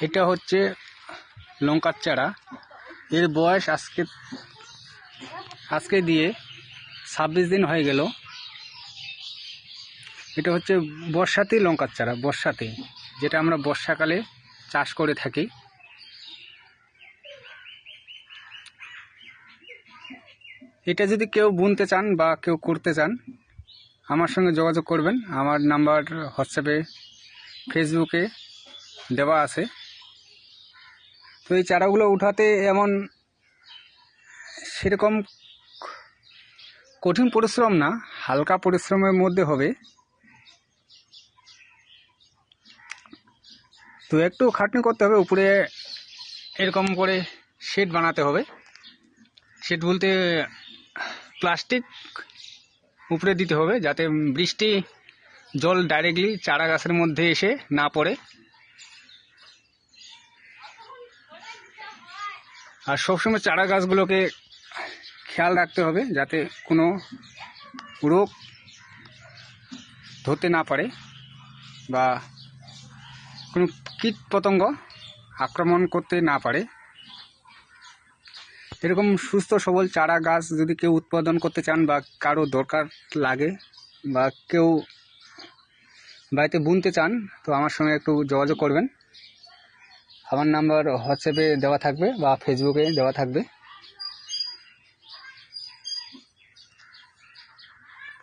এটা হচ্ছে লঙ্কার চারা। এর বয়স আজকে দিয়ে 26 দিন হয়ে গেল। এটা হচ্ছে বর্ষাতি লঙ্কার চারা, বর্ষাতি, যেটা আমরা বর্ষাকালে চাষ করে থাকি। এটা যদি কেউ বুনতে চান বা কেউ করতে চান, আমার সঙ্গে যোগাযোগ করবেন। আমার নাম্বার হোয়াটসঅ্যাপে, ফেসবুকে দেওয়া আছে। তো এই চারাগুলো উঠাতে এমন সেরকম কঠিন পরিশ্রম না, হালকা পরিশ্রমের মধ্যে হবে। তো একটু খাটনি করতে হবে। উপরে এরকম করে শেড বানাতে হবে। শেড বলতে প্লাস্টিক উপরে দিতে হবে, যাতে বৃষ্টি জল ডাইরেক্টলি চারা গাছের মধ্যে এসে না পড়ে। আর সবসময় চারা গাছগুলোকে খেয়াল রাখতে হবে যাতে কোনো রোগ ধরতে না পারে বা কোনো কীট পতঙ্গ আক্রমণ করতে না পারে। এরকম সুস্থ সবল চারা গাছ যদি কেউ উৎপাদন করতে চান বা কারো দরকার লাগে বা কেউ বাড়িতে বুনতে চান, তো আমার সঙ্গে একটু যোগাযোগ করবেন। আমার নাম্বার হোয়াটসঅ্যাপে দেওয়া থাকবে বা ফেসবুকে দেওয়া থাকবে।